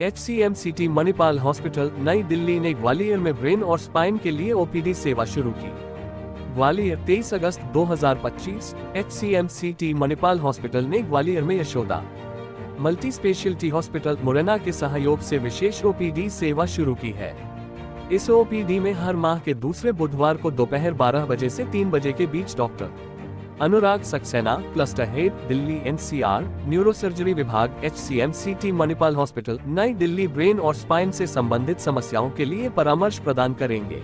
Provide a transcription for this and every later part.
HCMCT Manipal hospital Nai Delhi ने ग्वालियर में brain और स्पाइन के लिए OPD सेवा शुरू की। ग्वालियर 23 अगस्त 2025 HCMCT मणिपाल हॉस्पिटल ने ग्वालियर में Yashoda multi speciality hospital Morena के सहयोग से विशेष OPD सेवा शुरू की है। इस OPD में हर माह के दूसरे बुधवार को दोपहर 12 बजे से 3 बजे के बीच doctor Anurag Saxena, cluster head Delhi NCR, neurosurgery विभाग HCMCT Manipal hospital Nai Delhi brain और स्पाइन से संबंधित समस्याओं के लिए परामर्श प्रदान करेंगे।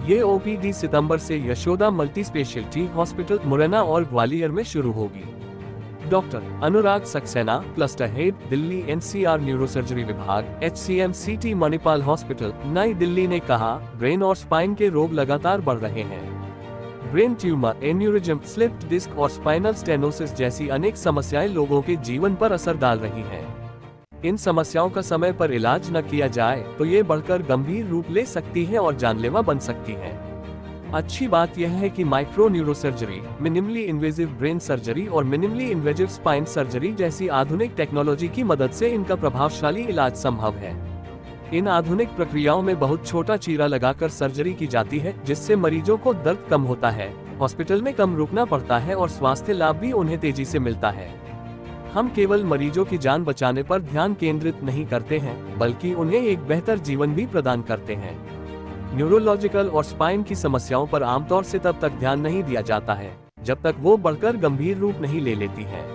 ये OPD सितंबर से Yashoda multi speciality hospital Morena और ग्वालियर में शुरू होगी। Doctor Anurag Saxena, cluster head Delhi NCR neurosurgery विभाग HCMCT मणिपाल हॉस्पिटल नई दिल्ली ने कहा, ब्रेन और स्पाइन के रोग लगातार बढ़ रहे हैं। Brain tumour, aneurysm, slipped disc और स्पाइनल स्टेनोसिस जैसी अनेक समस्याएं लोगों के जीवन पर असर डाल रही हैं। इन समस्याओं का समय पर इलाज न किया जाए तो ये बढ़कर गंभीर रूप ले सकती है और जानलेवा बन सकती है। अच्छी बात यह है कि micro neurosurgery, minimally invasive brain surgery और मिनिमली इन्वेजिव स्पाइन सर्जरी जैसी आधुनिक टेक्नोलॉजी की मदद से इनका प्रभावशाली इलाज संभव है। इन आधुनिक प्रक्रियाओं में बहुत छोटा चीरा लगाकर सर्जरी की जाती है, जिससे मरीजों को दर्द कम होता है, हॉस्पिटल में कम रुकना पड़ता है और स्वास्थ्य लाभ भी उन्हें तेजी से मिलता है। हम केवल मरीजों की जान बचाने पर ध्यान केंद्रित नहीं करते हैं, बल्कि उन्हें एक बेहतर जीवन भी प्रदान करते हैं। न्यूरोलॉजिकल और स्पाइन की समस्याओं पर आमतौर से तब तक ध्यान नहीं दिया जाता है जब तक वो बढ़कर गंभीर रूप नहीं ले लेती है।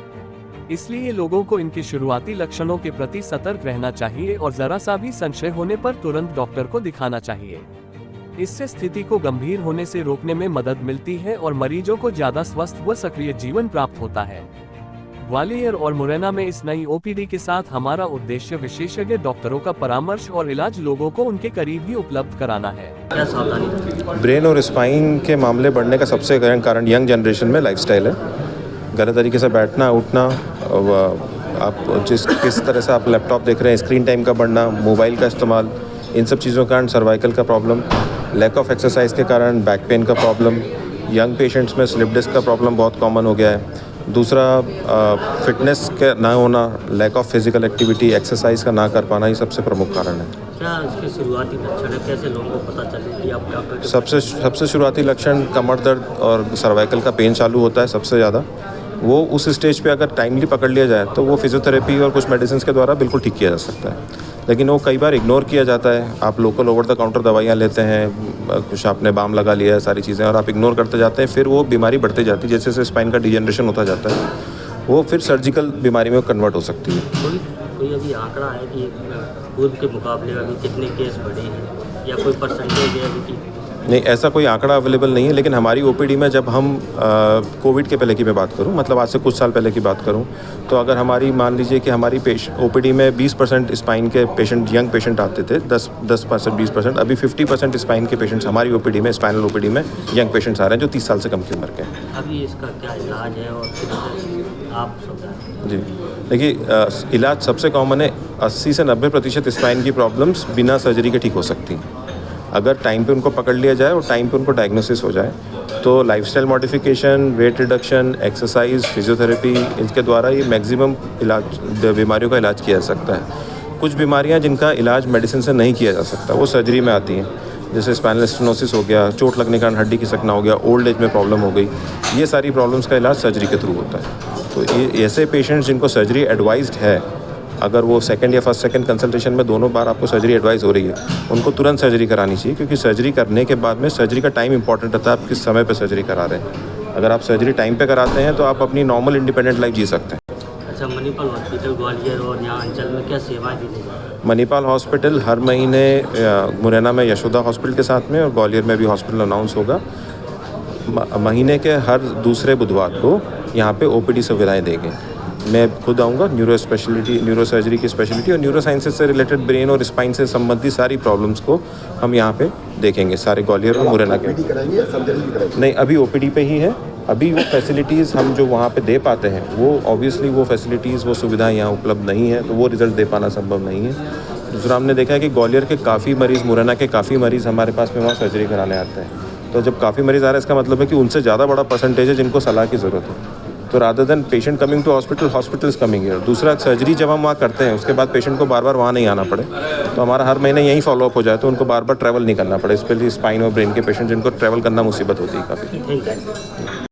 इसलिए लोगों को इनके शुरुआती लक्षणों के प्रति सतर्क रहना चाहिए और जरा सा भी संशय होने पर तुरंत डॉक्टर को दिखाना चाहिए। इससे स्थिति को गंभीर होने से रोकने में मदद मिलती है और मरीजों को ज्यादा स्वस्थ व सक्रिय जीवन प्राप्त होता है। ग्वालियर और मुरैना में इस नई OPD के साथ हमारा उद्देश्य विशेषज्ञ डॉक्टरों का परामर्श और इलाज लोगों को उनके करीब ही उपलब्ध कराना है। क्या सावधानी? ब्रेन और स्पाइन के मामले बढ़ने का सबसे कारण यंग जनरेशन में लाइफस्टाइल है। गलत तरीके से बैठना उठना, आप किस तरह से आप लैपटॉप देख रहे हैं, स्क्रीन टाइम का बढ़ना, मोबाइल का इस्तेमाल, इन सब चीज़ों के कारण सर्वाइकल का प्रॉब्लम, लैक ऑफ एक्सरसाइज के कारण बैक पेन का प्रॉब्लम, यंग पेशेंट्स में स्लिप डिस्क का प्रॉब्लम बहुत कॉमन हो गया है। दूसरा, फिटनेस का ना होना, lack of physical activity, exercise का ना कर पाना, ये सबसे प्रमुख कारण है। क्या इसके शुरुआती लक्षण है? कैसे लोगों को पता चले कि आप डॉक्टर? सबसे शुरुआती लक्षण कमर दर्द और सर्वाइकल का पेन चालू होता है सबसे ज़्यादा। वो उस स्टेज पे अगर टाइमली पकड़ लिया जाए तो वो फिजियोथेरेपी और कुछ मेडिसिन के द्वारा बिल्कुल ठीक किया जा सकता है। लेकिन वो कई बार इग्नोर किया जाता है। आप लोकल ओवर द काउंटर दवाइयाँ लेते हैं, कुछ आपने बाम लगा लिया है, सारी चीज़ें, और आप इग्नोर करते जाते हैं, फिर वो बीमारी बढ़ती जाती है। जैसे जैसे स्पाइन का डिजेनरेशन होता जाता है, वो फिर सर्जिकल बीमारी में कन्वर्ट हो सकती है। कोई अभी आंकड़ा है कि पूर्व के मुकाबले अभी कितने केस बढ़े हैं या कोई परसेंटेज है अभी की? नहीं, ऐसा कोई आंकड़ा अवेलेबल नहीं है, लेकिन हमारी OPD में जब हम कोविड के पहले की मैं बात करूं, मतलब आज से कुछ साल पहले की बात करूं, तो अगर हमारी मान लीजिए कि हमारी OPD में 20% स्पाइन के पेशेंट, यंग पेशेंट आते थे, 10% 20%, अभी 50% स्पाइन के पेशेंट्स हमारी OPD में, स्पाइनल OPD में यंग पेशेंट्स आ रहे हैं जो 30 साल से कम की उम्र के हैं। अभी इसका क्या इलाज है और आप समझाएं? जी, देखिए, इलाज सबसे कॉमन है। 80 से 90% स्पाइन की प्रॉब्लम्स बिना सर्जरी के ठीक हो सकती हैं अगर टाइम पे उनको पकड़ लिया जाए और टाइम पे उनको डायग्नोसिस हो जाए। तो lifestyle modification, weight reduction, exercise, physiotherapy, इसके द्वारा ये मैक्सिमम बीमारियों का इलाज किया जा सकता है। कुछ बीमारियां जिनका इलाज मेडिसिन से नहीं किया जा सकता, वो सर्जरी में आती हैं, जैसे स्पाइनल स्टेनोसिस हो गया, चोट लगने के कारण हड्डी खिसकना हो गया, ओल्ड एज में प्रॉब्लम हो गई। ये सारी प्रॉब्लम्स का इलाज सर्जरी के थ्रू होता है। तो ये ऐसे पेशेंट्स जिनको सर्जरी एडवाइज्ड है, अगर वो सेकंड या फर्स्ट सेकंड कंसल्टेशन में दोनों बार आपको सर्जरी एडवाइस हो रही है, उनको तुरंत सर्जरी करानी चाहिए, क्योंकि सर्जरी करने के बाद में सर्जरी का टाइम इंपॉर्टेंट रहता है। आप किस समय पे सर्जरी करा रहे हैं। अगर आप सर्जरी टाइम पे कराते हैं तो आप अपनी नॉर्मल इंडिपेंडेंट लाइफ जी सकते हैं। अच्छा, मणिपाल हॉस्पिटल ग्वालियर और यहाँ अंचल में क्या सेवाएं दी जाएगी? मणिपाल हॉस्पिटल हर महीने मुरैना में यशोदा हॉस्पिटल के साथ में और ग्वालियर में भी हॉस्पिटल अनाउंस होगा। महीने के हर दूसरे बुधवार को यहाँ पे OPD सुविधाएँ देंगे। मैं खुद आऊँगा। न्यूरो सर्जरी की स्पेशलिटी और न्यूरो साइंसेज से रिलेटेड ब्रेन और स्पाइन से संबंधित सारी प्रॉब्लम्स को हम यहाँ पे देखेंगे, सारे ग्वालियर और मुरैना के। नहीं, अभी OPD पे ही है। अभी वो फैसिलिटीज़ हम जो वहाँ पे दे पाते हैं, वो ऑब्वियसली वो फैसिलिटीज़, वो सुविधाएं यहाँ उपलब्ध नहीं है, तो वो रिज़ल्ट दे पाना संभव नहीं है। दूसरा, हमने देखा है कि ग्वालियर के काफ़ी मरीज़, मुरैना के काफ़ी मरीज़ हमारे पास में वहाँ सर्जरी कराने आते हैं। तो जब काफ़ी मरीज़ आ रहे हैं, इसका मतलब है कि उनसे ज़्यादा बड़ा परसेंटेज है जिनको सलाह की ज़रूरत है। तो rather than patient coming to hospital, hospital is coming here. दूसरा, सर्जरी जब हम वहाँ करते हैं उसके बाद पेशेंट को बार बार वहाँ नहीं आना पड़े, तो हमारा हर महीने यहीं फॉलोअप हो जाए, तो उनको बार बार ट्रैवल नहीं करना पड़े, स्पेशली स्पाइन और ब्रेन के पेशेंट जिनको ट्रैवल करना मुसीबत होती है काफ़ी। Thank you.